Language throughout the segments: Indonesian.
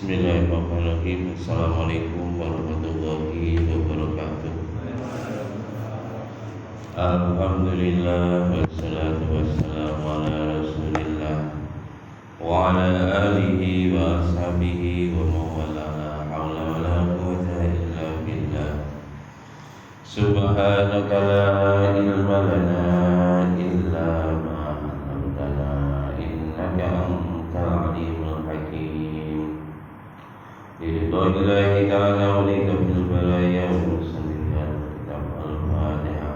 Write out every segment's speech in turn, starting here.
Bismillahirrahmanirrahim. Assalamualaikum warahmatullahi wabarakatuh. Alhamdulillah wassalatu wassalamu ala Rasulillah wa ala alihi wa ashabihi wa mawala la haula wa la quwwata illa billah. Subhanaka la ilma lana illa ma 'allamtana innaka antal alimul hakim. Lillahi ta'ala wa likafil balaya wa sallallahu al-Fatiha.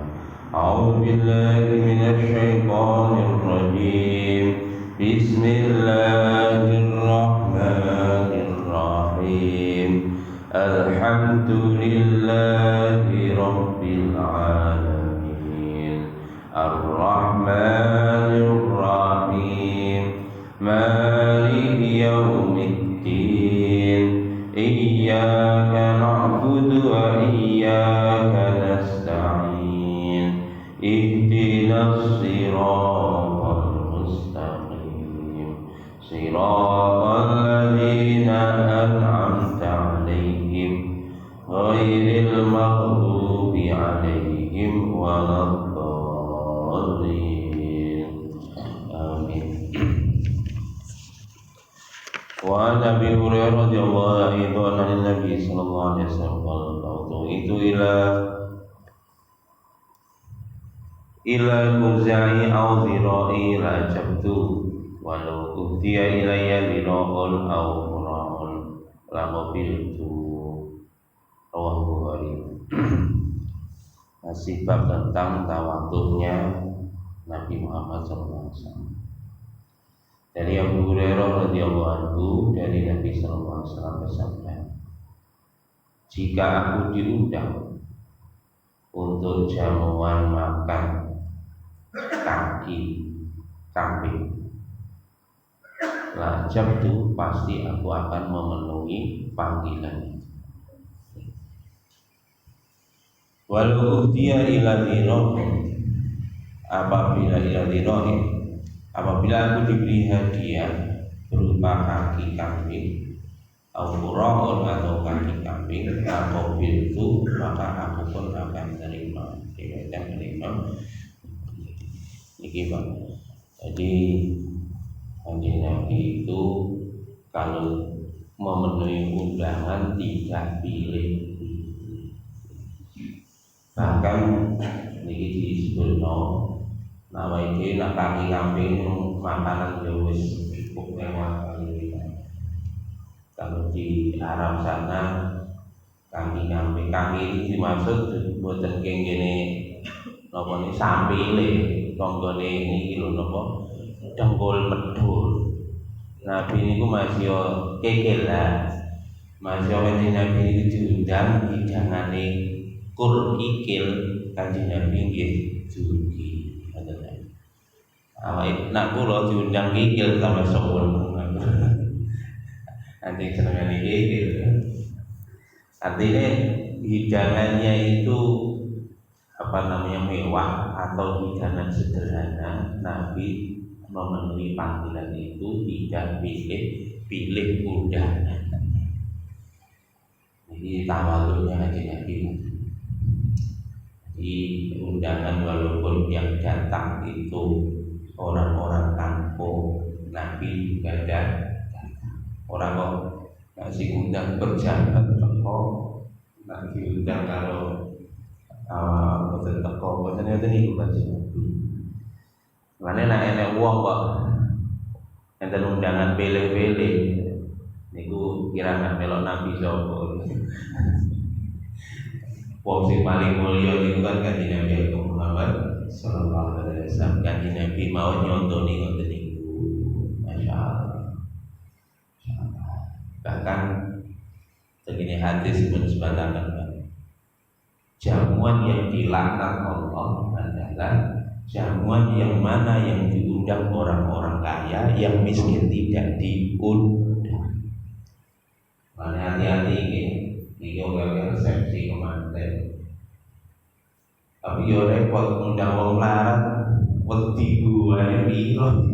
A'udzu billahi minasy syaithanir rajim. Bismillahirrahmanirrahim. Alhamdulillahi rabbil alamin. Ar-Rahmanir Rahim. Maliki yaumiddin. Iyyaka na'budu wa iyyaka nasta'in. Ihdinas siratal mustaqim. Siratal ladzina an'amta 'alaihim ghairil maghdubi 'alaihim waladdallin. Amin. Wa Nabi Hurairah radhiyallahu anhu an Nabi sallallahu alaihi wasallam itu ila kuzai au dhirai la jabtu walau uhtiya ilayya dhira'un au mura'un la mobiltu. Rawahu Bukhari. Masih bab tentang tawadhunya Nabi Muhammad sallallahu alaihi wasallam. Dari Abu Hurairah radhiyallahu anhu dari Nabi sallallahu alaihi wasallam bersabda, jika aku diundang untuk jamuan makan kaki kambing, lajab itu pasti aku akan memenuhi panggilan itu. Walau dia ila dhirohin, apabila aku diberi hadiah berupa kaki kambing al-qura'un atau kaki kambing atau biltu, maka aku pun akan menerima. Dikatakan menerima ini Pak. Jadi Kanjeng Nabi itu kalau memenuhi undangan tidak pilih, bahkan ini disebut nama ini nak kaki kambing makanan wis cukup mewah kali. Kalau di Arab sana kaki kambing, kaki ini dimaksud buatan gini nopo ini sampile, tonggone ini kilo nopo dengkul pedul. Nabi ini ku masih kekel lah, masih Kanjeng Nabi ini diundang hidangane kur kikil Kanjeng Nabi nggih dugi. Nak kula diundang kikil sama sopun. Nanti senengane kikil. Artinya hidangannya itu mewah atau hidangan sederhana. Nabi memenuhi panggilan itu tidak pilih undangan. Jadi tawadhunya Kanjeng Nabi. Di undangan walaupun yang datang itu orang-orang kampung, Nabi juga ada orang kok ngasih undang berjalan teko, Nabi undang kalau boten teko, boten itu niku Kanjeng Nabi. Mane nek enek wong kok enten undangan pilih-pilih niku kira melok Nabi sapa. Wong sing paling mulya niku kan Kanjeng Nabi Muhammad sallallahu alaihi wasallam. Kanjeng Nabi mau nyontoni ngoten niku. Masyaallah. Bahkan begini hadis pun sebatakan jamuan yang dilaknat Allah adalah jamuan yang mana yang diundang orang-orang kaya, yang miskin tidak diundang. Mana hati-hati ini resepsi kemanten. Tapi yo repot ngundang wong larat, wedi buane piro.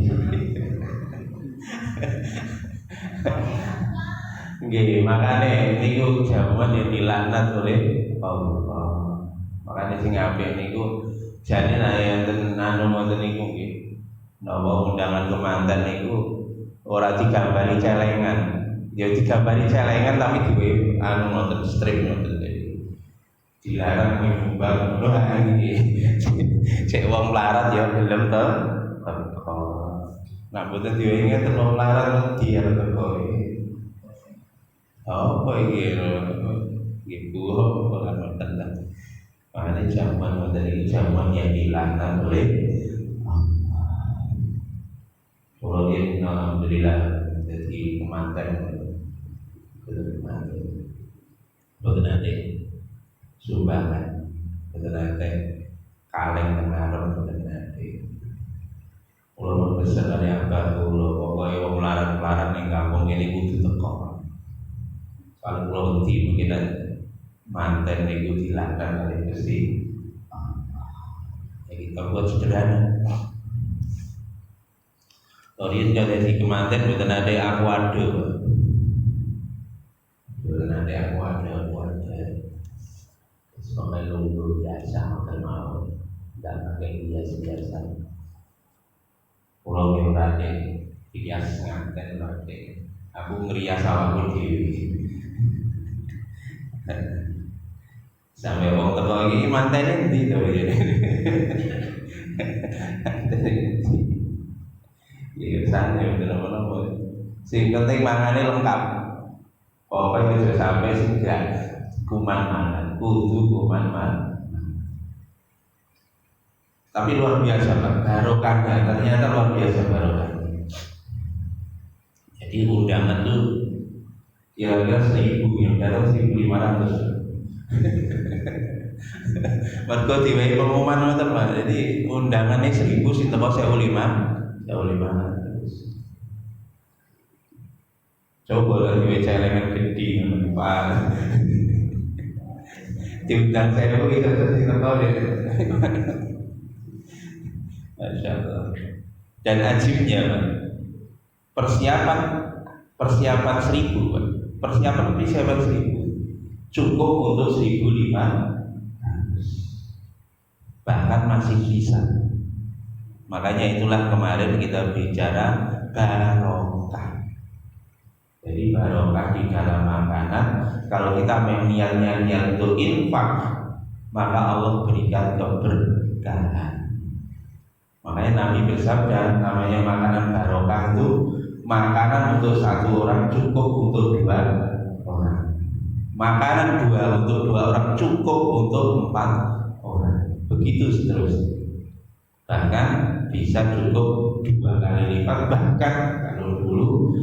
Nggih, makane niku jamuan yang dilaknat oleh Allah. Makane sing apik niku jane enten anu ngoten niku nggih. Napa undangan kemanten niku ora digambari celengan. Ya digambari celengan tapi duwe anu ngoten strip ngoten. Dilarang nyumbang wah iki. Cek wong melarat ya gelem to. Nah, mboten diwingi ten wong melarat wedi arep teko. Apa iki nggih buruh ora ngoten lah. Makanya jamuan ngoten iki jamuan yang dilaknat oleh Allah. Kalau ini alhamdulillah jadi kemanten. Boten ate sumbangan, boten ate kaleng tengaron boten ate. Kulo pesen kali abah kulo pokoke wong larat-larat ning kampung ini kudu teko. Kalau kulo wedi mungkin manten niku dilaknat kali Gusti. Ya kita buat sederhana. Tori kalau di kemanten boten ate aquado. Boten ate aquado. Sampai lungguh biasa makan mau dan pakai biasa. Pulau yang berada hias nganten berada. Aku ngerias awakku dhewe. Sampai wong teko iki mantene endi to ya. Ya santai bener-bener. Sing penting mangane lengkap. Pokoke aja sampai sing gak kuman mangan, kudu kuman mangan. Tapi luar biasa Pak, barokahnya ternyata luar biasa barokahnya. Jadi undangan tuh kira-kira 1.000 yang datang 1.500. Mergo diwehi pengumuman ngoten Pak. Jadi undangannya 1.000 sing teko 1.500. Coba lah diwehi celengan gede ngono Pak. Diundang saya begitu terus teko deh. Masya Allah. Dan ajibnya persiapan 1.000 Pak. Persiapan 1.000 cukup untuk 1.500, bahkan masih sisa. Makanya itulah kemarin kita bicara barokah. Jadi barokah di dalam makanan. Kalau kita niat untuk infak, maka Allah berikan keberkahan. Makanya Nabi bersabda, namanya makanan barokah itu makanan untuk 1 orang cukup untuk 2 orang. Makanan untuk 2 orang cukup untuk 4 orang. Begitu seterusnya. Bahkan bisa cukup 2 kali lipat. Bahkan kalau dulu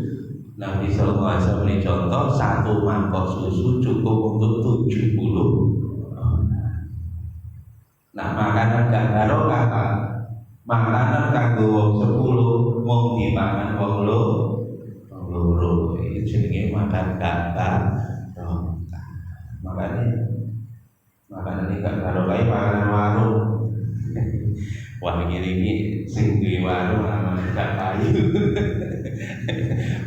Nabi Sallallahu Alaihi Wasallam ini contoh 1 mangkok susu cukup untuk 70 orang. Nah makanan gak barokah Pak. Makanan kanggo wong 10 mung dipangan wong loro. Iki jenenge makan gak barokah. Makanya makanan ini gak barokah makanan warung. Wah ini sing duwe warung aman gak payu.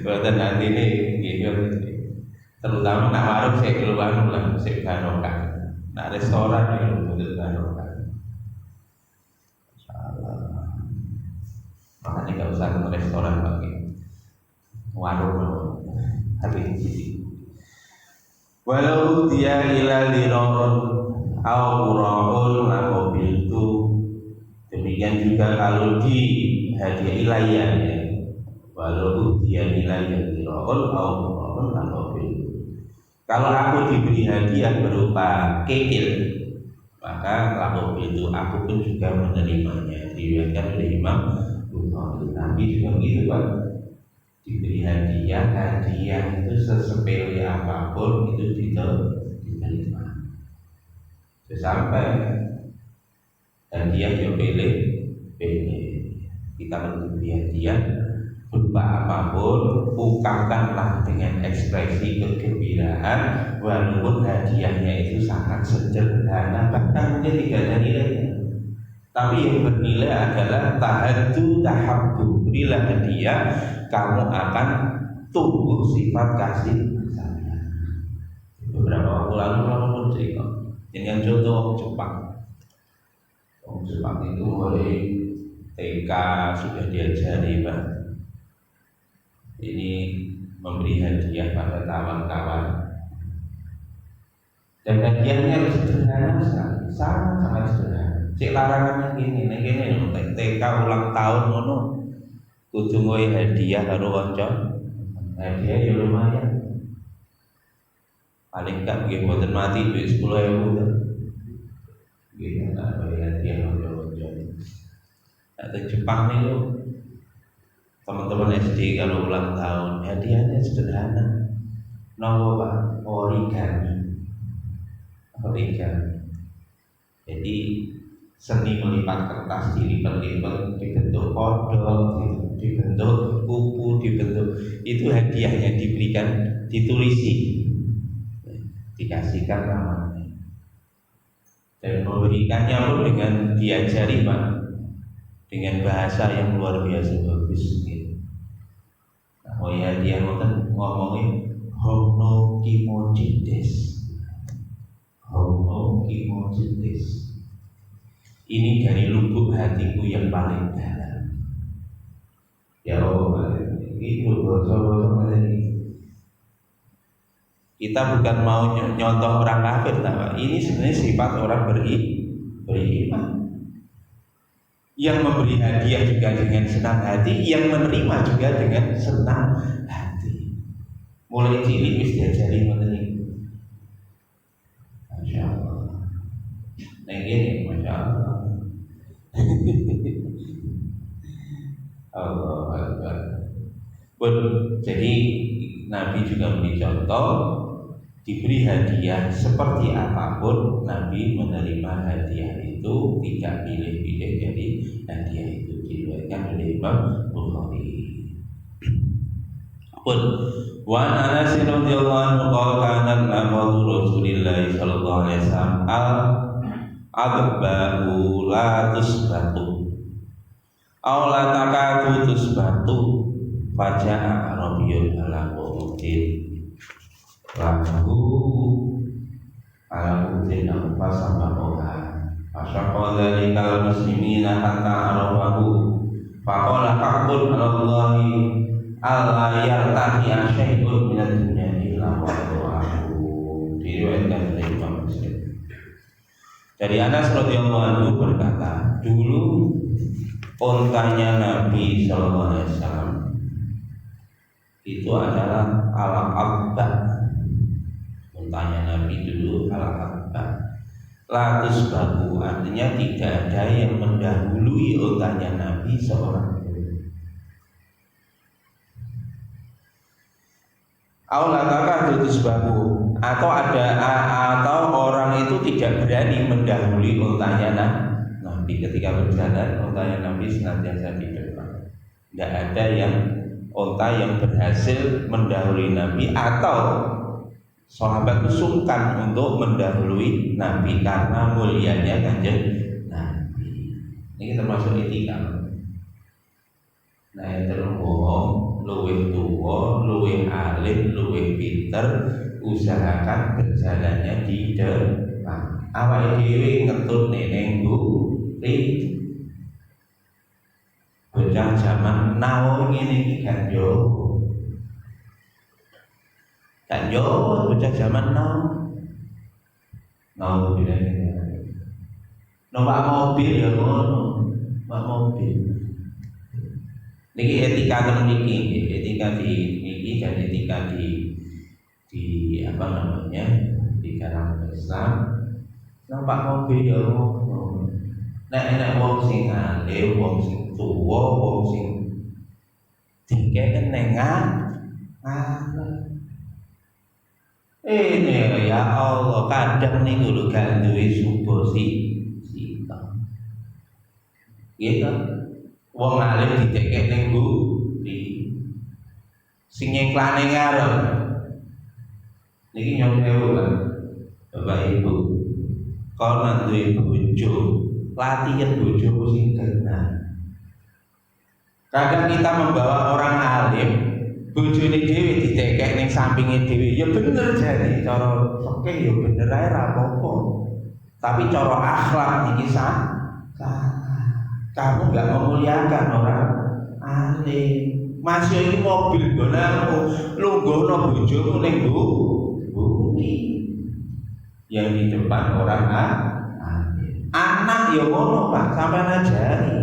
Boten nanti ini gitu. Terutama nak warung sik keluar lah sik barokah. Nak restoran ya boten barokah. Makanya gak usah ke restoran lagi, warung hari ini. Walau dia ila liron au qura'un lamobil itu. Demikian juga kalau di hadiah ilayah ya. Walau dia ilayah liron au qura'un lamobil itu. Kalau aku diberi hadiah berupa kekil, maka lamobil itu aku pun juga menerimanya. Diriwayatkan oleh Imam Nabi juga begitu Pak. Diberi hadiah itu sesepele apapun itu diterima. Sampai hadiah yang pilih kita memberi hadiah berupa apapun, ungkapkanlah dengan ekspresi kegembiraan, walaupun hadiahnya itu sangat sederhana, bahkan mungkin tidak ada nilainya. Tapi yang bernilai adalah tahaddu tahabbu. Berilah hadiah, kamu akan tumbuh sifat kasih sayang. Beberapa waktu lalu pun cerita, yang contoh orang Jepang. Orang Jepang itu mulai TK sudah diajari Pak, ini memberi hadiah pada kawan-kawan, dan hadiahnya sederhana sekali, sangat sederhana. Cek larangan ini TK ulang tahun ngono, kudu ngoy hadiah karo kanca. Hadiah ya lumayan. Paling gak nggih mboten mati duit 10.000 to. Nggih tak hadiah kanca-kanca. Nek Jepang niku teman-teman SD kalau ulang tahun hadiahnya sederhana. Nopo Pak? Origami. Jadi seni melipat kertas dilipat-lipat dibentuk kodok, dibentuk kupu, dibentuk, itu hadiahnya diberikan, ditulisi, dikasihkan namanya, dan memberikannya pun dengan diajari Pak, dengan bahasa yang luar biasa bagus gitu. Nah, hadiah ngomongin hono kimochi desu. Hono kimochi desu. Ini dari lubuk hatiku yang paling dalam. Ya Allah, itu bocor-bocor ini. Kita bukan mau nyontoh orang kafir, Pak. Ini sebenarnya sifat orang beriman. Yang memberi hadiah juga dengan senang hati, yang menerima juga dengan senang hati. Mulai cilik wis diajari ngoten iki. Masya Allah. Nah ini Masya Allah. Allah Akbar. Pun jadi Nabi juga memberi contoh, diberi hadiah seperti apapun Nabi menerima hadiah itu, tidak pilih-pilih. Jadi hadiah itu diriwayatkan oleh Imam Bukhari. Pun wa Anas radhiyallahu anhu qala kana amru Rasulillah sallallahu alaihi wasallam al-adbahu la tusbatu aw la takatu tusbatu faja'a Rabiul ala qudin lahu ala qudin apa sama orang fasyaqa dzalikal muslimina hatta arafahu faqala haqqun 'ala Allahi alla yartahi syai'un minad dunya illa wa'ahu. Diriwayatkan oleh Imam Muslim. Dari Anas radhiyallahu anhu berkata, dulu ontanya Nabi sallallahu alaihi wasallam itu adalah al-abba. Ontanya Nabi dulu al-abba. Latus babu, artinya tidak ada yang mendahului ontanya Nabi seorang. Aulataka tutus babu, atau orang itu tidak berani mendahului ontanya Nabi ketika berjalan. Ontanya Nabi senantiasa di depan. Tidak ada yang onta yang berhasil mendahului Nabi, atau sahabat itu sungkan untuk mendahului Nabi karena mulianya kanjeng Nabi. Ini termasuk etika. Nah yang terbohong, luwih tua, luwih alim, luwih pinter, usahakan berjalannya di depan. Awake dhewe ngetut neneng buri. Bocah zaman now ngene iki kan yo. Kan yo bocah zaman now. Now bilane. Numpak mobil ya ngono, numpak mobil. Niki etika kan niki, etika di niki dan etika di apa namanya di dalam Islam. Nampak mobil ya ngono. Nek wong sing alim, wong sing tuwa, wong sing dikeken ini ya Allah, kadang niku lho gak duwe sita. Gitu. Wong alim didekek ning mburi. Sing nyeklane ngarep. Niki nyowo Pak. Bapak Ibu. Kalau duwe bojo, latihan bojo sing kena. Kadang kita membawa orang alim bojone dhewe ditekek ning sampinge dhewe ya bener jane cara fikih ya bener ae ra apa-apa. Tapi cara akhlak iki kamu enggak memuliakan orang alim. Mas yo iki mobil gonamu lungguhno bojomu ning buri. Yang di depan orang alim. Anak ya ngono Pak, sampean ajari.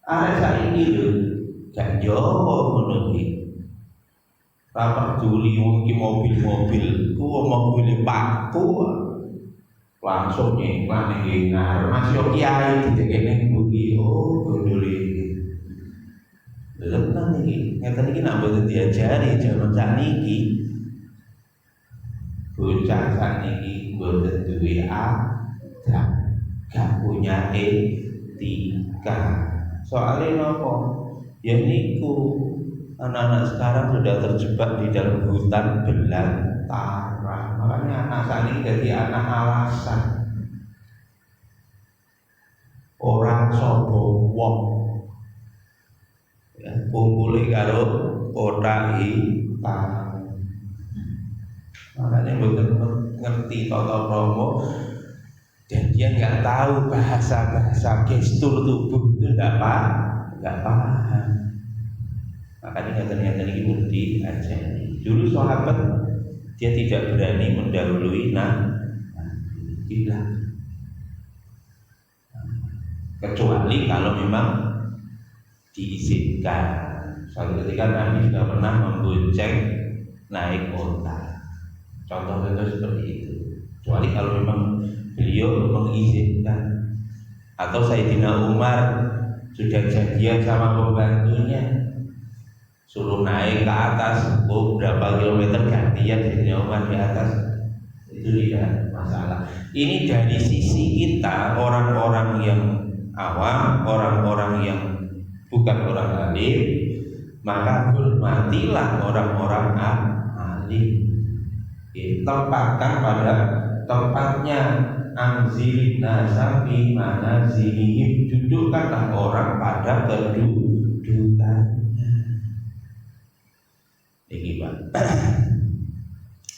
Arek saiki lho gak njowo ngono iki. Bapak juli wong iki mobil-mobil, ku mobil Pakku. Langsung nyeklan ning ngarep Mas yo kiai didekne bumi. Oh, gondol iki. Lha tenan iki, ngeten iki nak mboten diajari jaman sakniki. Bocah sakniki mboten duwe adab, gak punya etika. Soalnya nopo? Ya niku anak-anak sekarang sudah terjebak di dalam hutan belantara. Makanya anak saat ini jadi anak alasan. Orang sombong wong. Ya, kumpuli karo kota hitam. Makanya betul ngerti tata krama. Dan dia nggak tahu bahasa gestur tubuh itu nggak paham. Makanya nyata-nyata ini bukti aja. Dulu sahabat dia tidak berani mendahului Nabi, kecuali kalau memang diizinkan. Suatu ketika Nabi juga pernah membonceng naik unta. Contohnya seperti itu. Kecuali kalau memang beliau mengizinkan, atau Sayyidina Umar sudah janjian sama pembantunya suruh naik ke atas berapa kilometer gantian Sayyidina Umar di atas, itu tidak masalah. Ini dari sisi kita orang-orang yang awam, orang-orang yang bukan orang alim, maka hormatilah orang-orang alim. Tempatkan pada tempatnya. Anzilin nasa fi manazilihim, dudukkanlah orang pada kedudukannya. Ini Pak.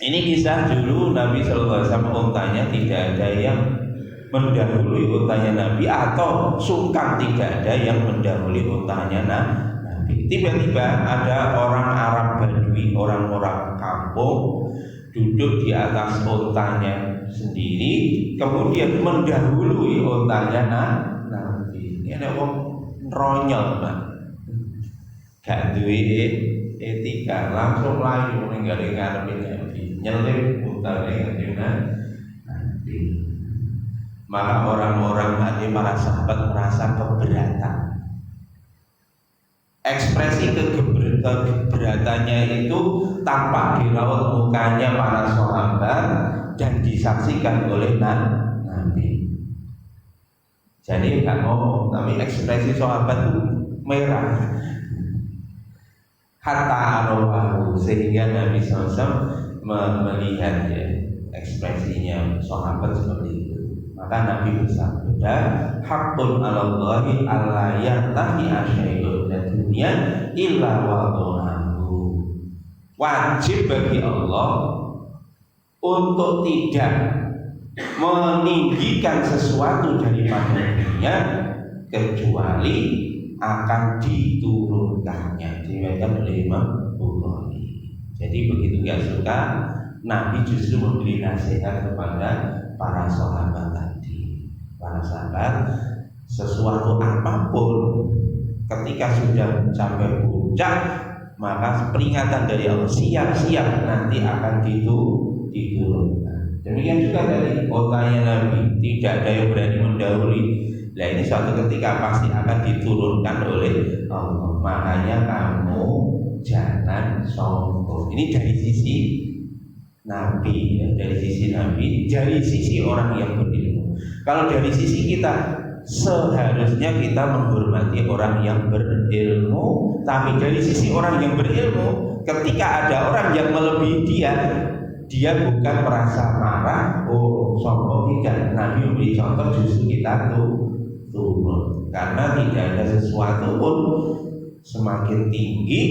Ini kisah dulu Nabi SAW untanya tidak ada yang mendahului untanya Nabi, atau sungkan tidak ada yang mendahului untanya Nabi. Tiba-tiba ada orang Arab Badui, orang-orang kampung duduk di atas untanya sendiri, kemudian mendahului untanya Nabi. Ini ada orang ronyol Pak, gak duwe etika, langsung layu ninggalin ngarepin Nabi, nyelip untanya Nabi. Maka orang-orang tadi, para sahabat merasa keberatan. Ekspresi keberatannya itu tampak di raut mukanya para sahabat dan disaksikan oleh Nabi. Jadi nggak ngomong, tapi ekspresi sahabat itu merah. Hatta arowahu, sehingga Nabi SAW melihat ya, ekspresinya sahabat seperti itu. Maka Nabi bersabda, haqqun 'alallahi alla yartafi asyai'un dan dunia illa wada'ahu. Wajib bagi Allah untuk tidak meninggikan sesuatu daripada dunia kecuali akan diturunkannya. Diriwayatkan oleh Imam Bukhari. Jadi begitu gak suka, Nabi justru memberi nasihat kepada para sahabat tadi. Para sahabat, sesuatu apapun ketika sudah mencapai puncak, maka peringatan dari Allah, siap-siap nanti akan diturunkan. Demikian juga dari kotanya Nabi, tidak ada yang berani mendahului. Nah ini suatu ketika pasti akan diturunkan oleh Allah. Makanya kamu jangan sombong. Ini dari sisi Nabi, ya, dari sisi Nabi, dari sisi orang yang berilmu. Kalau dari sisi kita, seharusnya kita menghormati orang yang berilmu. Tapi dari sisi orang yang berilmu, ketika ada orang yang melebihi dia bukan merasa marah, oh sombong, tidak. Nabi memberi contoh, justru kita turun, karena tidak ada sesuatu pun semakin tinggi,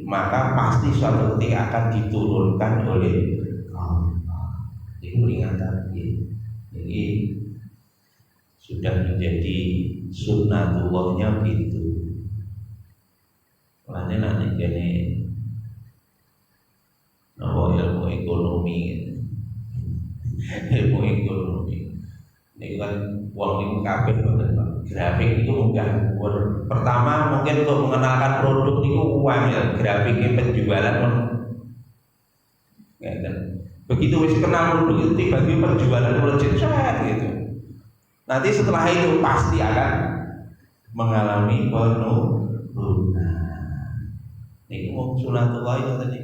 maka pasti suatu ketika akan diturunkan oleh Allah. Ini peringatan ini. Jadi sudah menjadi sunnatullahnya gitu. Lainnya nanti jadi ilmu ekonomi, ilmu ekonomi. Ini kan uang itu kabeh grafik itu enggak. Pertama mungkin untuk mengenalkan produk itu uang ya, grafiknya penjualan ya kan. Begitu wis kenal produk itu tiba-tiba penjualan melejit gitu. Nanti setelah itu pasti akan mengalami penurunan. Ini mau sunatullah itu tadi.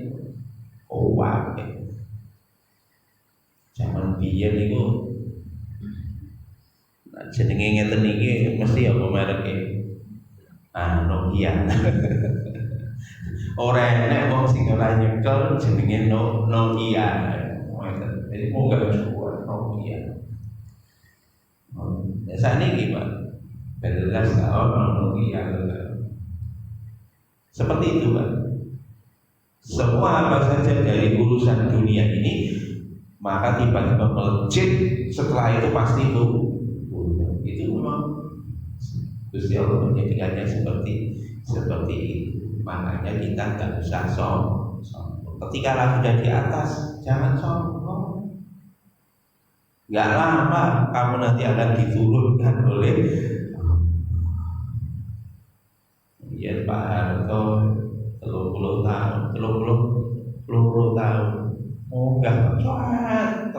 Oh wow. Zaman biyen niku jenenge ngeten iki mesti apa mereke? Nokia. Ora enek wong sing ora nyekel jenenge Nokia. Jadi mau gak jual Nokia. Saat ini Pak, belas tahun Nokia. Seperti itu Pak. Semua apa saja dari urusan dunia ini, maka tiba-tiba melejit, setelah itu pasti itu memang Gusti Allah menjadikannya seperti itu. Makanya kita nggak usah sombong. Ketika lah sudah di atas, jangan sombong. Nggak lama kamu nanti akan diturunkan oleh ya Pak Harto 30 tahun, 30 tahun. Oh enggak, 30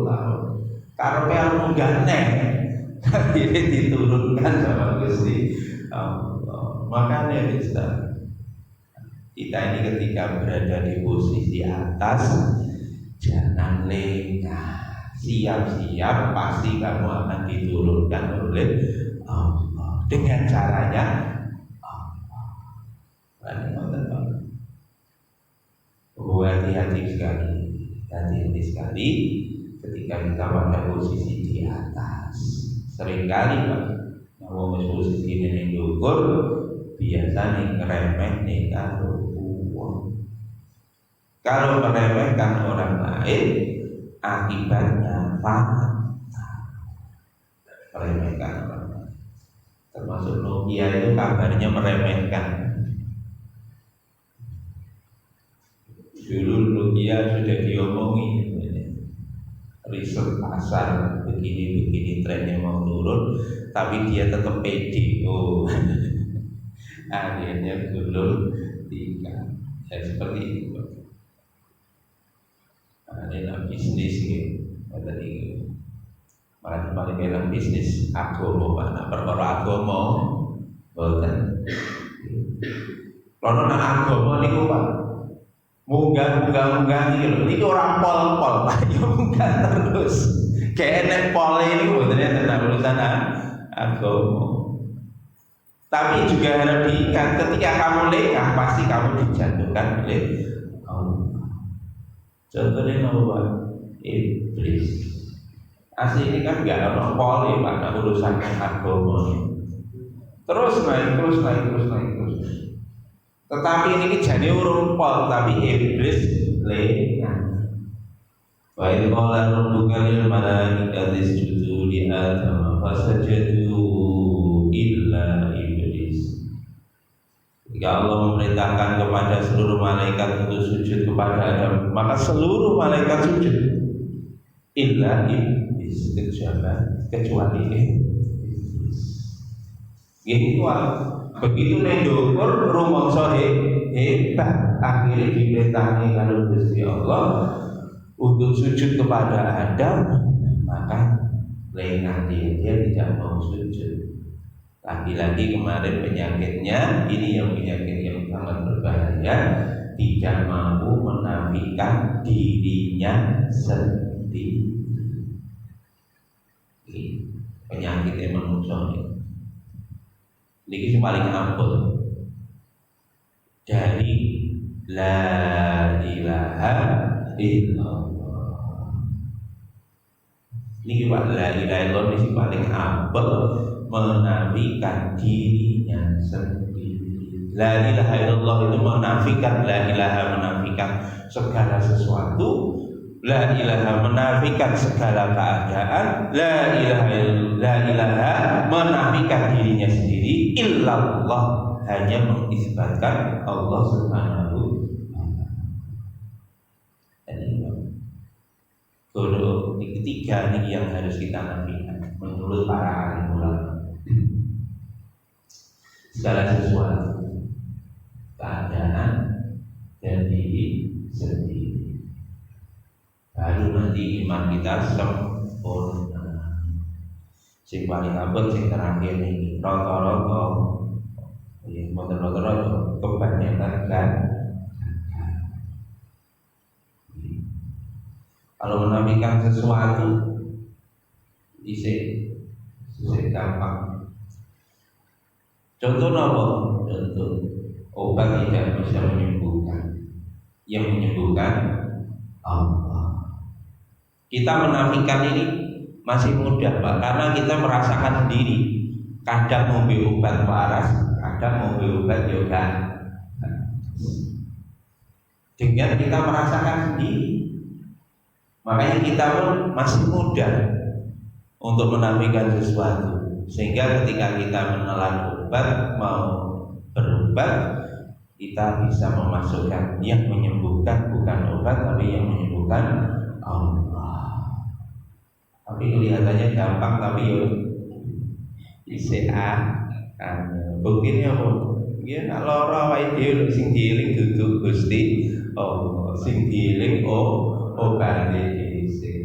tahun. Karena yang enggak nek, ini diturunkan sama Gusti Allah. Makanya kita ini ketika berada di posisi atas, jangan lengah. Siap-siap pasti kamu akan diturunkan oleh Allah dengan caranya Allah. Hati-hati sekali ketika kita pada posisi di atas. Seringkali Pak, mau posisi ini gugur, biasanya ngeremeh nih kalau meremehkan orang lain, akibatnya fatal. Meremehkan orang lain, termasuk Nokia itu kabarnya meremehkan. Dulu Nokia sudah diomongi, riset pasar begini trennya mau turun, tapi dia tetap pede. Akhirnya gulung tiga. Ya seperti itu. Dalam bisnis tadi malah paling dalam bisnis agama Pak, perkara agama boten. Kalau nak agama niku Pak, munggah niku ora pol-pol Pak, yo munggah terus. Kayak enek pol ini boten tentang urusan agama. Tapi juga harus diingat ketika kamu lengah pasti kamu dijatuhkan oleh Allah. Contohnya Pak, iblis. Asli ini kan nggak ada poli Pak, urusan agama. Terus naik. Tetapi ini jadi urung pol, tapi iblis lengah. Wa idh qala rabbuka lil malaikati isjudu li Adam fasajadu illa iblis. Jika Allah memerintahkan kepada seluruh malaikat untuk sujud kepada Adam, maka seluruh malaikat sujud illa iblis, kecuali iblis. Gitu begitu nendokur rumangsa hebat, akhirnya diperintahkan kalau Gusti Allah untuk sujud kepada Adam, maka lengah dia tidak mau sujud. Lagi-lagi kemarin penyakitnya ini yang penyakit yang sangat berbahaya, tidak mampu menafikan dirinya sendiri. Ini penyakit yang manusia ini paling ampuh dari la ilaha illallah. Ini Pak, la ilaha illallah ini paling ampuh menafikan dirinya sendiri. La ilaha illallah itu menafikan la ilaha, menafikan segala sesuatu. La ilaha menafikan segala keadaan. La ilaha menafikan dirinya sendiri. Illallah hanya mengisbatkan Allah Subhanahu wa ta'ala. Ini ketiga ini yang harus kita nafikan menurut para alim ulama. Segala sesuatu, keadaan dan diri sendiri, baru nanti iman kita sempurna. Sing paling abot sing terakhir ini rata-rata kebanyakan kan. Kalau menafikan sesuatu isi gampang. Contoh apa? Contoh obat tidak bisa menyembuhkan. Yang menyembuhkan Allah. Kita menafikan ini masih mudah, Pak, karena kita merasakan sendiri. Kadang ngombe obat waras, kadang ngombe obat yoga. Dengan kita merasakan sendiri, makanya kita pun masih mudah untuk menafikan sesuatu. Sehingga ketika kita menelan obat, mau berobat, kita bisa memasukkan yang menyembuhkan bukan obat, tapi yang menyembuhkan Allah. Tapi kelihatannya gampang, tapi ICA buktinya apa? Ya nak lara wae dhewe sing dieling duduk Gusti Allah, sing dieling obate dhisik.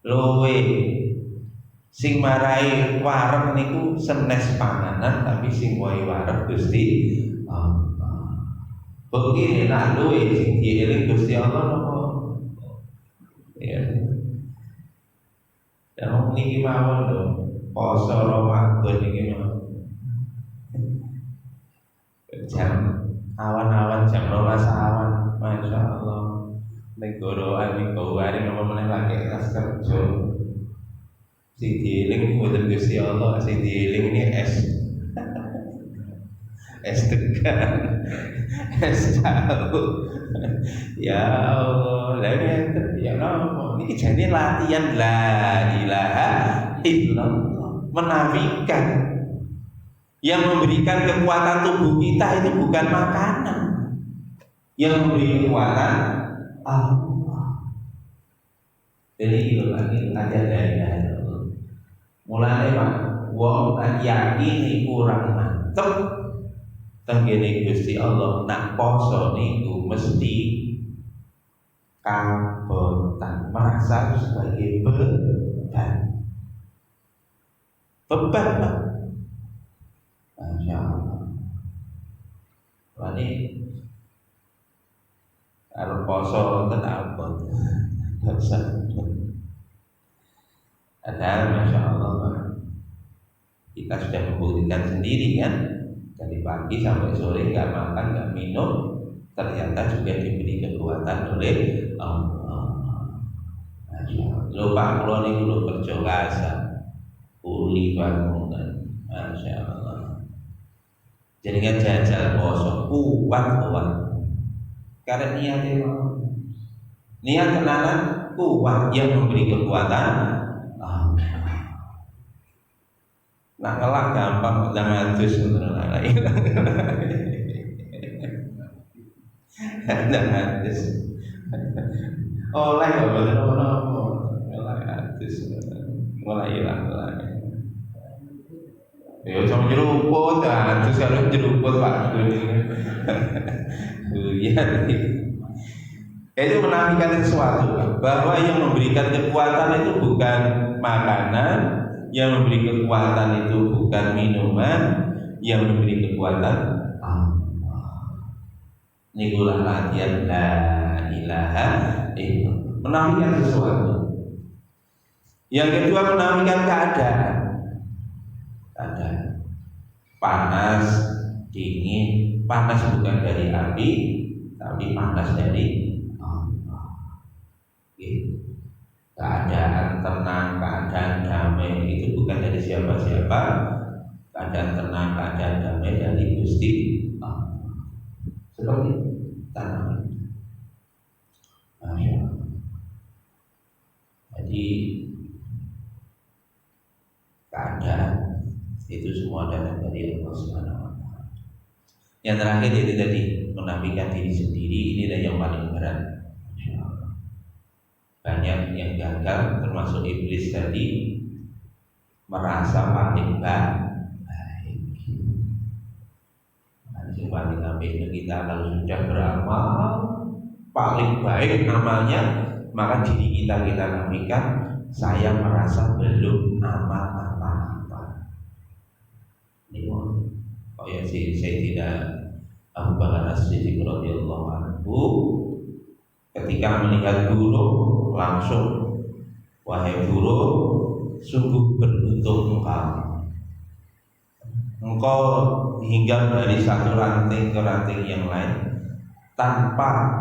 Luwe sing marai wareg niku senes panganan, tapi sing wae wareg Gusti Allah. Bukti nak luwe sing dieling Gusti Allah napa? Ya. Dan niki mawon lho, poso Ramadan iki mawon. Jam awan-awan jam 12 awan, Masya Allah. Negoroan iki bawari napa meneh lagi tas kerja. Sing dieling mboten Gusti Allah, sing dieling ini es tegan, es tahu. Ya Allah, ya Allah, ini jadi latihan la ilaha illallah, menafikan. Yang memberikan kekuatan tubuh kita itu bukan makanan, yang memberi kekuatan Allah. Jadi itu lagi ada dari mulai Pak, wong tak yakini kurang mantep tenggene Gusti Allah, nak poso niku mesti kabotan, merasa sebagai beban Pak. Masya Allah. Ini kalau poso tenabot dosa. Padahal Masya Allah Pak, kita sudah membuktikan sendiri kan, dari pagi sampai sore nggak makan nggak minum, ternyata juga diberi kekuatan oleh Allah. Lupa kalau ini belum kerja kasa, uli bangunan, Masya Allah. Jadi kan jajal poso kuat. Karena niatnya niat kenalan kuat yang memberi kekuatan. Nah ngelak gampang, jangan terus jangan terus oleh mulai hilang. Ya sama jeruput, terus kalau jeruput Pak ya itu menafikan sesuatu bahwa yang memberikan kekuatan itu bukan makanan, yang memberi kekuatan itu bukan minuman, yang memberi kekuatan Allah. Inilah latihan la ilaha illallah, menafikan sesuatu. Yang kedua menafikan keadaan. Panas, dingin, panas bukan dari api, tapi panas dari Allah. Keadaan tenang, keadaan damai itu bukan dari siapa-siapa, keadaan tenang, keadaan damai dari Gusti Allah. Seperti tanah. Masya Allah. Jadi keadaan itu semua datang dari Allah Subhanahu wa Ta'ala. Yang terakhir itu tadi menafikan diri sendiri, inilah yang paling berat. Banyak yang gagal, termasuk iblis tadi, merasa paling baik. Yang paling ambil kita kalau sudah beramal paling baik amalnya, maka diri kita nafikan, saya merasa belum amal apa-apa. Ini oh ya sih, saya tidak Abu Bakar As-Siddiq radhiyallahu anhu ketika melihat burung langsung, wahai burung, sungguh beruntung engkau hingga dari satu ranting ke ranting yang lain tanpa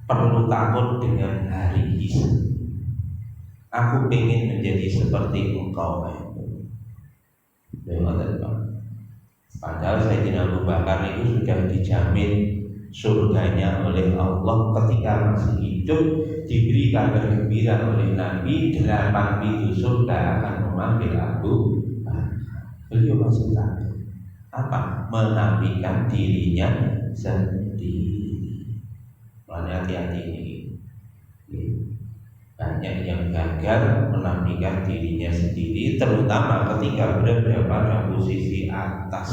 perlu takut dengan hari hisab. Aku ingin menjadi seperti engkau. Padahal Sayyidina Abu Bakar itu sudah dijamin surganya oleh Allah ketika masih hidup, diberi kabar gembira oleh Nabi 8 pintu surga akan memanggil Abu Bakar. Beliau masih takut. Apa? Menafikan dirinya sendiri. Makanya hati-hati ini. Banyak yang gagal menafikan dirinya sendiri, terutama ketika berada pada posisi atas.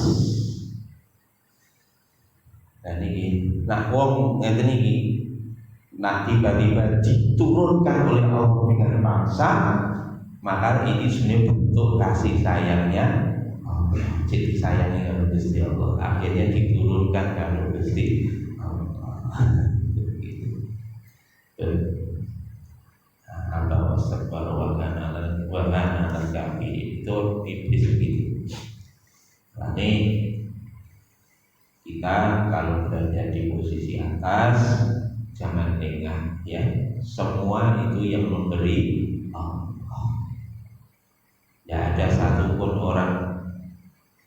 Dan ini, nak wong ngeten iki, nak tiba-tiba diturunkan oleh Allah dengan paksa, maka ini sebenarnya bentuk kasih sayangnya. Jadi sayangnya kalau Gusti Allah, akhirnya diturunkan kalau Gusti Allah. Allah wasabbar wa kana al-kafi itu iblis begitu. Ini kita kalau berada di posisi atas jangan lengah ya. Semua itu yang memberi Allah. Tidak ada satupun orang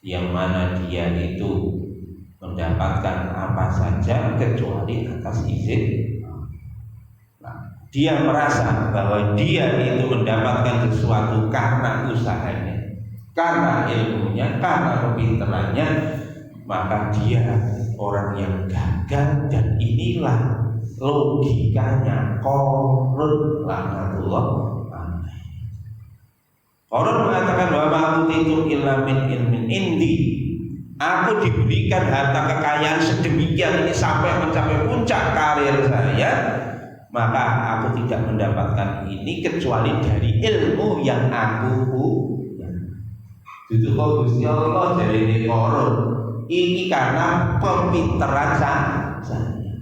yang mana dia itu mendapatkan apa saja kecuali atas izin. Dia merasa bahwa dia itu mendapatkan sesuatu karena usahanya, karena ilmunya, karena kepintarannya, maka dia orang yang gagal. Dan inilah logikanya Qarun laknatullah. Qarun mengatakan bahwa aku itu illa min ilmin indi. Aku diberikan harta kekayaan sedemikian ini sampai mencapai puncak karir saya, maka aku tidak mendapatkan ini kecuali dari ilmu yang aku punya. Itu kok Gusti Allah dari ini Qarun. Ini karena kepintaran saya.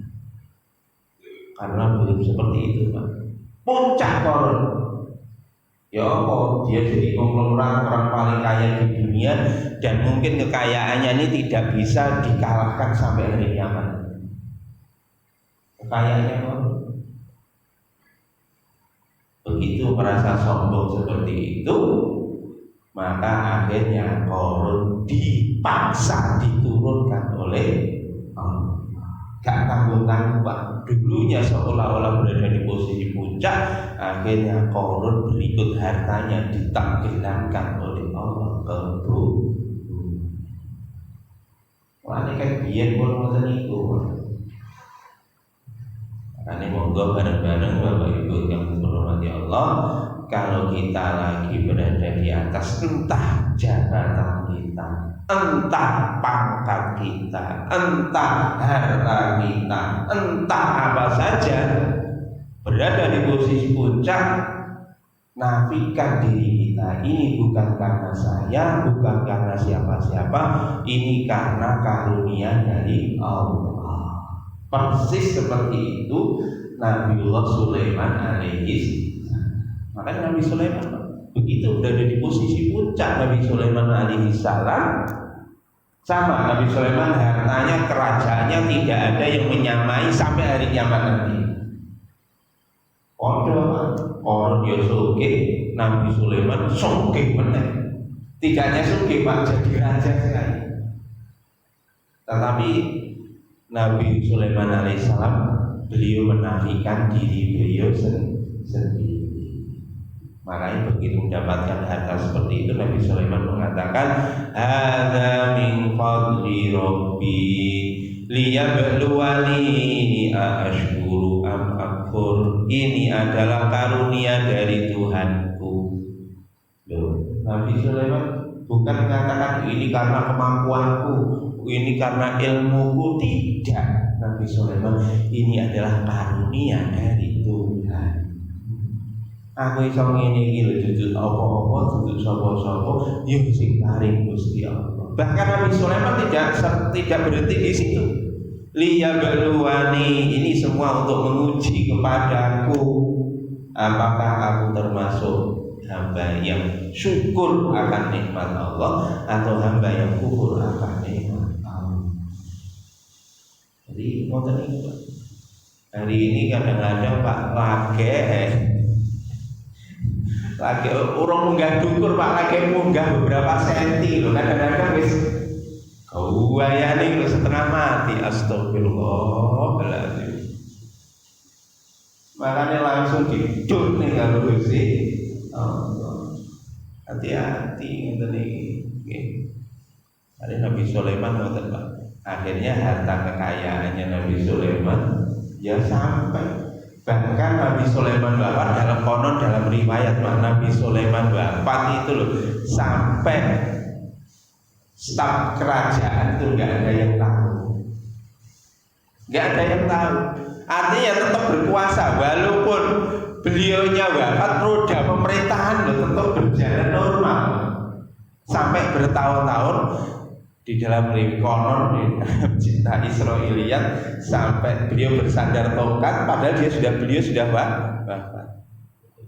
Karena belum seperti itu, Pak. Puncak Qarun. Ya apa? Dia jadi konglomerat orang paling kaya di dunia, dan mungkin kekayaannya ini tidak bisa dikalahkan sampai hari kiamat. Kekayaannya kok begitu merasa sombong seperti itu, maka akhirnya Qarun dipaksa diturunkan oleh Allah. Gak tanggung-tanggung. Dulunya seolah-olah berada di posisi puncak, akhirnya Qarun berikut hartanya ditenggelamkan oleh Allah ke bumi. Wah, ini kan biar pun ngoten niku. Karena monggo bareng-bareng Bapak Ibu yang dihormati Allah, kalau kita lagi berada di atas, entah jabatan kita, entah pangkat kita, entah harta kita, entah apa saja, berada di posisi puncak, nafikan diri kita. Ini bukan karena saya, bukan karena siapa-siapa, ini karena karunia dari Allah. Persis seperti itu Nabiullah Sulaiman alaihi. Makanya Nabi Sulaiman begitu berada di posisi puncak. Nabi Sulaiman alaihi salam sama. Nabi Sulaiman hartanya, kerajaannya tidak ada yang menyamai sampai hari kiamat nanti. Orang Yosoke, Nabi Sulaiman soke meneh. Tidak hanya sugih Pak, jadi raja sekali. Tetapi Nabi Sulaiman alaihissalam beliau menafikan diri beliau sendiri. Makanya begitu mendapatkan harta seperti itu, Nabi Sulaiman mengatakan, "Hadza min fadli Rabbi liyabluwani aashkuru am akfur." Ini adalah karunia dari Tuhanku. Loh, Nabi Sulaiman bukan mengatakan ini karena kemampuanku, ini karena ilmuku, tidak. Nabi Sulaiman, ini adalah karunia dari Tuhan. Aku iso ngene iki lho, jujur apa-apa, jujur sapa-sapa, yo sing paring Gusti Allah. Bahkan Nabi Sulaiman tidak berhenti di situ. Liyabluwani, ini semua untuk menguji kepadaku, apakah aku termasuk hamba yang syukur akan nikmat Allah atau hamba yang kufur akan nikmat Allah. Jadi ngoten iki Pak. Hari ini kadang-kadang Pak lagi urung munggah dukur Pak, lagi munggah beberapa senti loh, kadang-kadang wis gawayane lho setengah mati. Astagfirullahaladzim. Makanya langsung diduk nih kalau Gusti Allah. Hati-hati ngeten iki. Hari Nabi Sulaiman ngoten Pak. Akhirnya harta kekayaannya Nabi Sulaiman ya sampai, bahkan Nabi Sulaiman wafat dalam riwayat Pak, Nabi Sulaiman wafat itu loh sampai staf kerajaan itu nggak ada yang tahu, artinya tetap berkuasa walaupun beliaunya wafat, roda pemerintahan loh tetap berjalan normal sampai bertahun-tahun. Di dalam konon cerita Israiliyat sampai beliau bersandar tongkat, padahal beliau sudah wafat.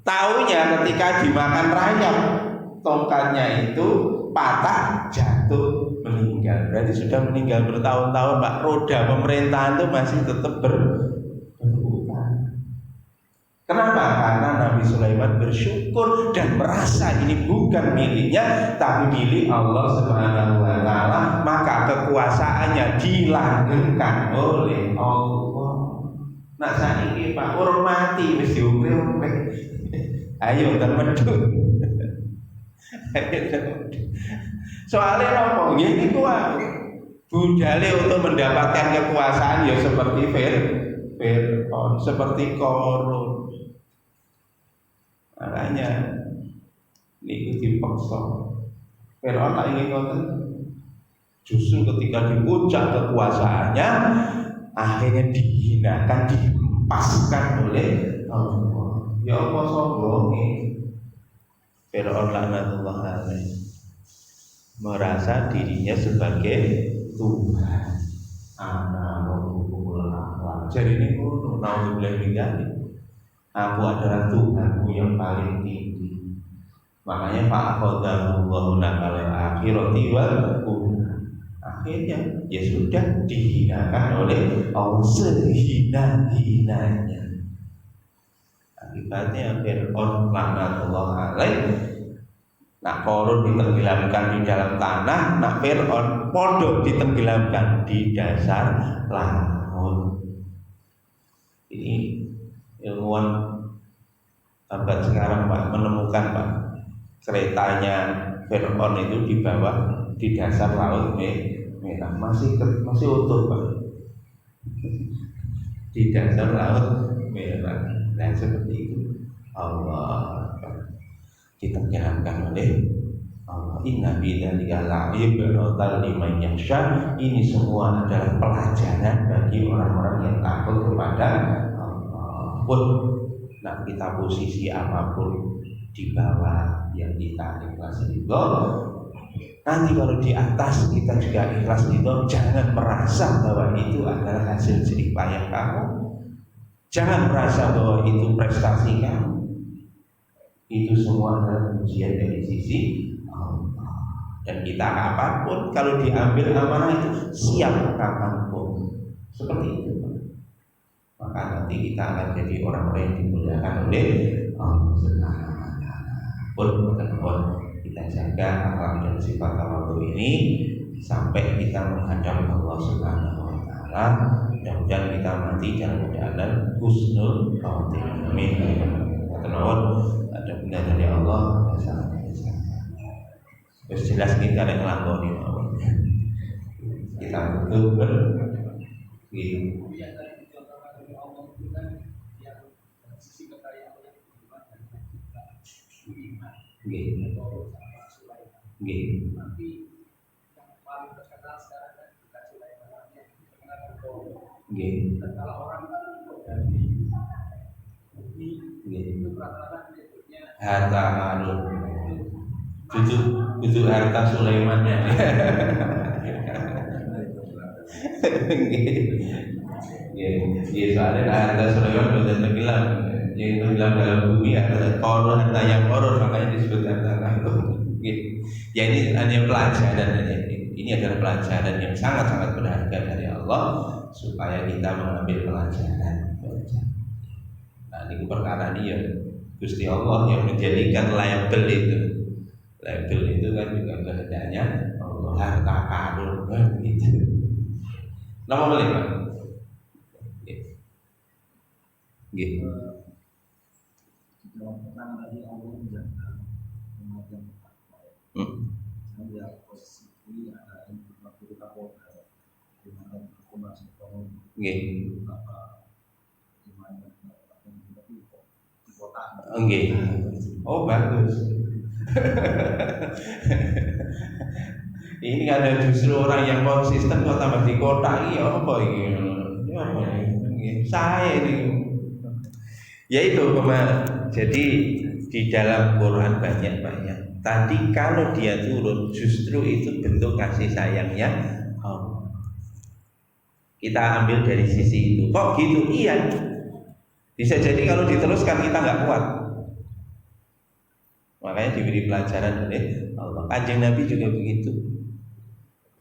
Taunya ketika dimakan rayap, tongkatnya itu patah, jatuh, meninggal. Berarti sudah meninggal bertahun-tahun Pak. Roda pemerintahan itu masih tetap berputar. Kenapa? Karena Nabi Sulaiman bersyukur dan merasa ini bukan miliknya tapi milik Allah Subhanahu wa taala, maka kekuasaannya dilanggengkan oleh Allah. Nah saiki Pak urung mati wis diumpe-umpe. Ayo dan medhun. Soalnya apa? Nggih niku budale untuk mendapatkan kekuasaan ya seperti Fir'aun, seperti Qarun. Makanya niku dipaksa. Fir'aun tak ingin ngoten. Justru ketika di puncak kekuasaannya akhirnya dihinakan, dihempaskan oleh Allah. Ya Allah sombonge. Fir'aun laknatullah alaih merasa dirinya sebagai Tuhan. Ana rabbukumul a'la. Jadi ini kudu naudzubillah min dzalik. Aku adalah Tuhanmu yang paling tinggi. Makanya fa'aqadallahu nakal akhirati wal ula. Akhirnya ya sudah dihinakan oleh Allah sehina-hinanya. Akibatnya Fir'aun laknatullah alaih, nak Qarun ditenggelamkan di dalam tanah, nak Fir'aun pondok ditenggelamkan di dasar laut. Ini ilmuwan abad sekarang Pak menemukan Pak, keretanya Fir'aun itu di bawah di dasar laut merah masih utuh Pak, di dasar laut merah. Nah seperti itu Allah ditenggelamkan oleh Allah. Inna bidzalika la'ibratan liman yakhsha. Ini semua adalah pelajaran bagi orang-orang yang takut kepada Allah. Pun nah kita posisi apapun di bawah yang kita ikhlas ridho, nanti kalau di atas kita juga ikhlas ridho. Jangan merasa bahwa itu adalah hasil jerih payah kamu. Jangan merasa bahwa itu prestasi kamu. Itu semua adalah ujian dari sisi Allah. Dan kita kapanpun kalau diambil amanah itu siap kapanpun. Seperti itu. Maka nanti kita akan jadi orang-orang yang dimuliakan oleh Allah Subhanahu wa taala. Pun kita jaga akhlak dan sifat tawadhu ini sampai kita menghadap Allah Subhanahu wa taala. Mudah-mudahan kita mati dalam keadaan husnul khatimah. Amin. Ada benar dari Allah, ada salah dari saya. Terus jelas kita ada ngelakoni kita betul harta Harun, cucu harta Sulaiman. Soalnya harta Sulaiman sudah tenggelam, yang tenggelam dalam bumi adalah harta yang koron, makanya disebut harta Karun. Ya ini hanya pelajaran, ini adalah pelajaran yang sangat-sangat berharga dari Allah supaya kita mengambil pelajaran. Nah ini perkara ini ya Gusti Allah yang menjadikan label itu kan juga kehendaknya Allah, harta karun gitu. Nama boleh Pak? Gitu. Oh bagus. Ini ada justru orang yang konsisten kok tambah di kota ini apa ini? Saya ini. Yaitu jadi di dalam Quran banyak. Tadi kalau dia turun justru itu bentuk kasih sayangnya Allah. Kita ambil dari sisi itu. Kok gitu? Iya. Bisa jadi kalau diteruskan kita nggak kuat. Makanya diberi pelajaran oleh Allah. Kanjeng Nabi juga begitu.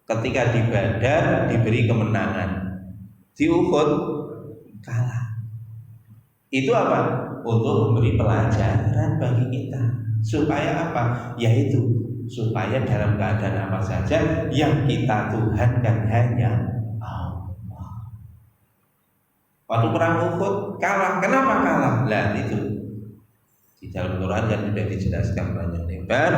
Ketika di Badar diberi kemenangan, di Uhud kalah. Itu apa? Untuk memberi pelajaran bagi kita. Supaya apa? Yaitu supaya dalam keadaan apa saja yang kita tuhankan hanya Allah. Waktu perang Uhud kalah. Kenapa kalah? Lah itu di dalam Quran kan sudah dijelaskan banyak lebar.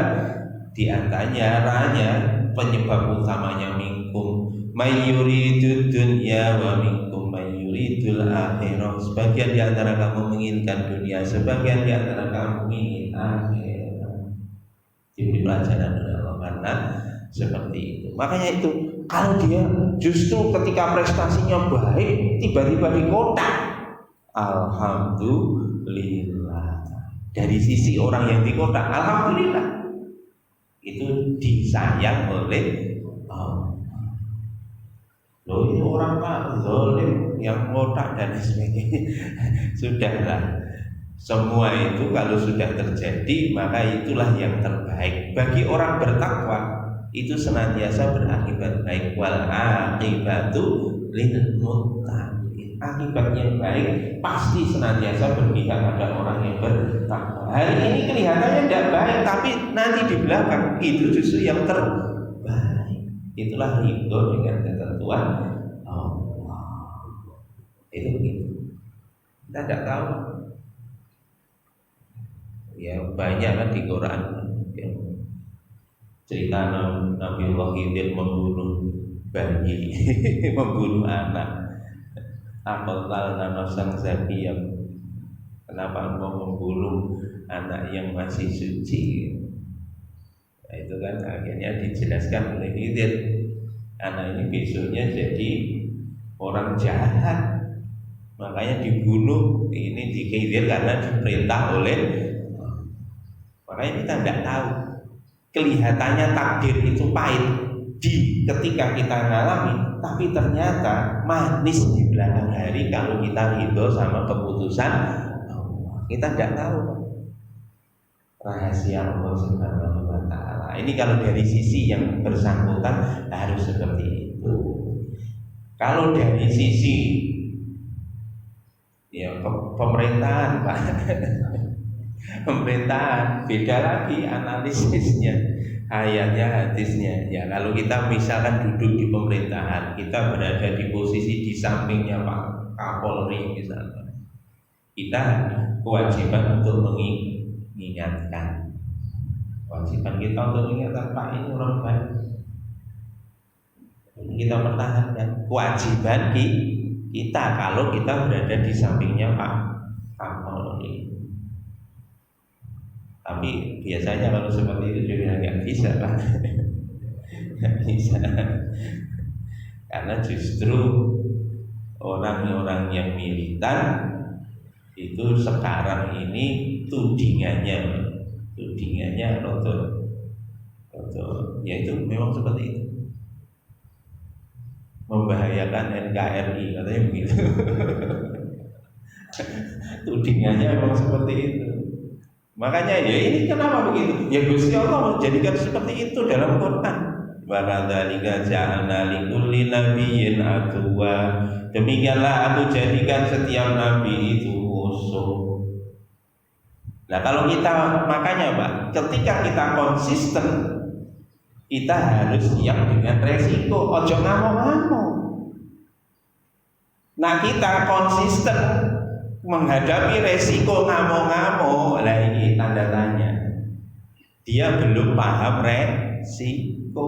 Di antaranya penyebab utamanya minkum mayyuridud dunya wa minkum mayyuridul akhirah. Sebagian di antara kamu menginginkan dunia, sebagian di antara kamu ingin akhirat. Diberi pelajaran oleh Allah karena seperti itu. Makanya itu kalau dia justru ketika prestasinya baik tiba-tiba di kota, alhamdulillah. Dari sisi orang yang di kota, alhamdulillah itu disayang oleh Allah. Loh ini orang Pak zalim yang ngotak dan sebagainya. Sudahlah, semua itu kalau sudah terjadi maka itulah yang terbaik bagi orang bertakwa. Itu senantiasa berakibat baik. Wal aqibatu lil muttaqin. Akibat yang baik pasti senantiasa berpihak pada orang yang bertakwa. Hari ini kelihatannya tidak baik, tapi nanti di belakang itu justru yang terbaik. Itulah ridho dengan ketentuan Allah. Itu begitu. Kita tidak tahu. Ya banyak kan di Quran yang cerita Nabiullah Khidir membunuh bayi, membunuh anak. Apakah nafsan zakiyah? Kenapa engkau membunuh anak yang masih suci? Nah, itu kan akhirnya dijelaskan oleh Khidir. Anak ini besoknya jadi orang jahat, makanya dibunuh. Ini di Khidir karena diperintah oleh. Makanya kita tidak tahu. Kelihatannya takdir itu pahit ketika kita ngalami, tapi ternyata manis di belakang hari kalau kita ridho sama keputusan Allah. Kita tidak tahu rahasia Allah Subhanahu wa taala. Ini kalau dari sisi yang bersangkutan harus seperti itu. Kalau dari sisi ya pemerintahan Pak, Pemerintahan beda lagi analisisnya, ayatnya, hadisnya. Ya kalau kita misalkan duduk di pemerintahan, kita berada di posisi di sampingnya Pak Kapolri misalnya, kita kewajiban untuk mengingatkan, kewajiban kita untuk mengingatkan Pak ini orang baik, kita pertahankan kewajiban kita kalau kita berada di sampingnya Pak Kapolri. Tapi biasanya kalau seperti itu juga nggak bisa Pak. Nggak bisa, karena justru orang-orang yang militan itu sekarang ini tudingannya roto ya itu memang seperti itu, membahayakan NKRI katanya begitu. Tudingannya memang seperti itu. Makanya ya ini kenapa begitu? Ya Gusti Allah menjadikan seperti itu dalam Quran. Wa kadzalika ja'alna likulli nabiyyin aduwwa. Demikianlah aku jadikan setiap nabi itu musuh. Nah kalau kita, makanya Pak, ketika kita konsisten, kita harus siap dengan resiko. Ojo ngamuk-ngamuk. Nah kita konsisten menghadapi resiko ngamuk-ngamuk, lah ini tanda tanya. Dia belum paham resiko.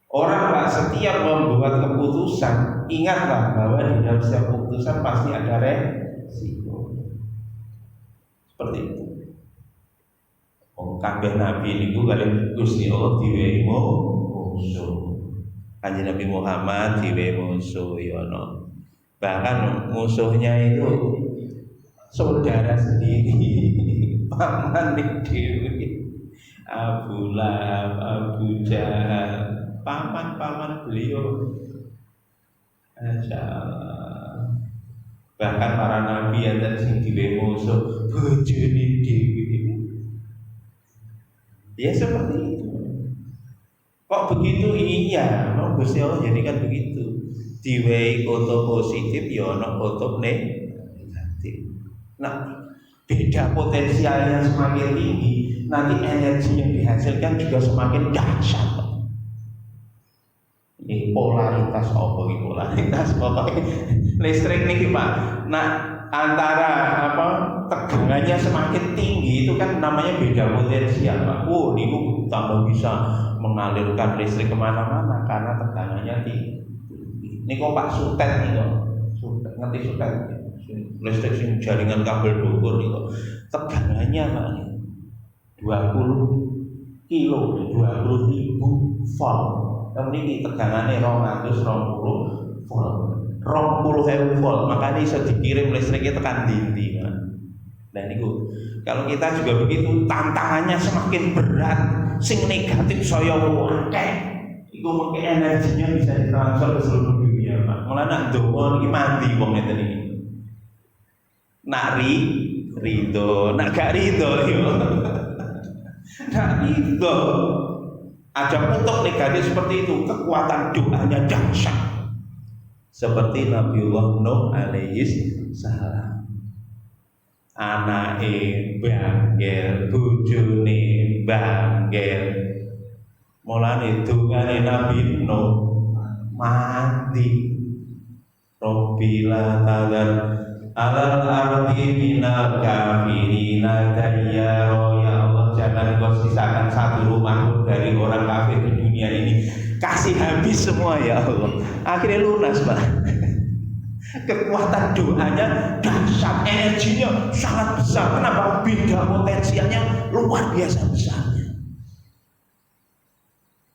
Orang Pak setiap membuat keputusan, ingatlah bahwa di dalam setiap keputusan pasti ada resiko. Seperti itu. Kabeh nabi niku kali Gusti Allah diwehi musuh. Kanjeng Nabi Muhammad diwehi musuh ya ono. Bahkan musuhnya itu saudara sendiri, paman dewi, Abu Lahab, Abu Jahal, paman beliau. Masya Allah. Bahkan para nabi yang sing diwe musuh bojone dewi. Ya seperti itu. Kok begitu? Iya, memang Gusti Allah jadikan begitu. Diwehi koto positif ya ono koto negatif. Nah, beda potensialnya semakin tinggi, nanti energi yang dihasilkan juga semakin dahsyat. Ini polaritas apa ini? Polaritas pokoknya listrik nih Pak. Nah, antara tegangannya semakin tinggi itu kan namanya beda potensial Pak. Ini tambah bisa mengalirkan listrik kemana-mana karena tegangannya tinggi. Ini kok Pak Sutet nih kok, ngerti Sutet? Listrik sing jaringan kabel dhuwur nih kok. Tegangannya Pak 20 kilo, 20.000 volt. Tapi ini tegangannya 220 volt, 20.000 volt. Makanya bisa dikirim listriknya tekan dindi Pak. Dan itu kalau kita juga begitu, tantangannya semakin berat, sing negatif saya akeh. Iku mungkin energinya bisa ditransfer ke seluruh dunia Pak. Mulai nak doa ini mandi wong ngeten iki. Nak ridho, nak gak ridho yo. Nak ridho. Ada bentuk negatif seperti itu, kekuatan doanya dahsyat. Seperti Nabiullah Nuh alaihi salam. Anake bangger, bojone bangger. Mulane dungane Nabi Nuh mati. Robbila tadar alal ardi minal kafirina dayyaro. Ya Allah, jangan kau sisakan satu rumah dari orang kafir di dunia ini. Kasih habis semua ya Allah. Akhirnya lunas Pak. Kekuatan doanya dahsyat, energinya sangat besar. Kenapa? Beda potensialnya luar biasa besarnya.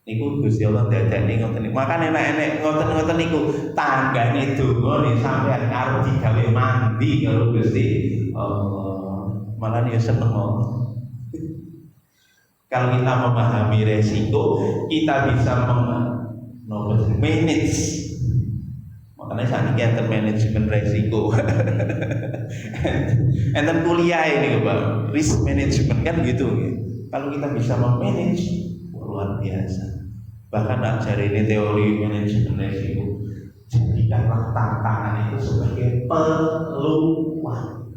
Niku Gusti Allah dadekne ngoten niku. Makane nek ngoten-ngoten niku tanggane donga nih sampean karo digawe mandi karo Gusti Allah. Malah ya seneng mau. Kalau kita memahami resiko, kita bisa manage. Makanya saat ini enten manajemen resiko. Enten kuliah ini Pak, risk management kan gitu. Kalau kita bisa memanage, luar biasa. Bahkan ajar ini teori manajemen resiko. Jadikanlah tantangan itu sebagai peluang.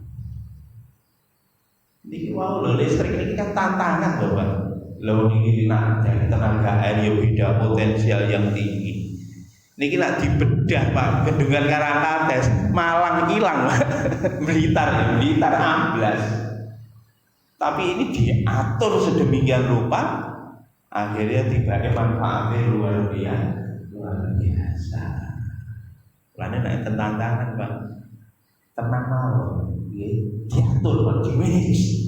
Niki mau lho listrik ini kan tantangan lho Pak. Lho niki nak jadi tenaga air yo beda potensial yang tinggi. Niki nak dibedah Pak, bendungan Karangkates, Malang hilang Pak. Blitar amblas. Tapi ini diatur sedemikian rupa, akhirnya tiba-tiba manfaatnya luar biasa. Lainnya nak tantangan Pak. Tenang mawon, diatur Pak, dimanage.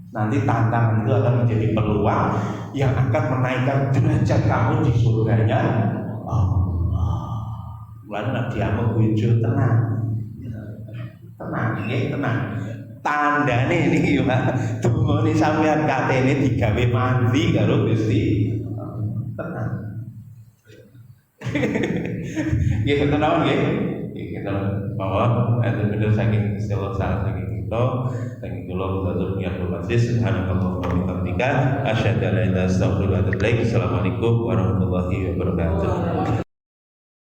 Nanti tantangan itu akan menjadi peluang yang akan menaikkan derajat kamu di surganya Allah. Lalu nak diamuk wujud tenang, tenang. Tanda ini Pak, tunggu nih sampean kate ini digawe mandi karo Gusti. Tenang. Gitu tenang nggih. Gitu bahwa ada benar saking salah saking kita saking kula betul yang berbasis subhanallah wa bihamdika asyhadu an la ilaha illa anta astaghfiruka wa atubu ilaik. Assalamualaikum warahmatullahi wabarakatuh.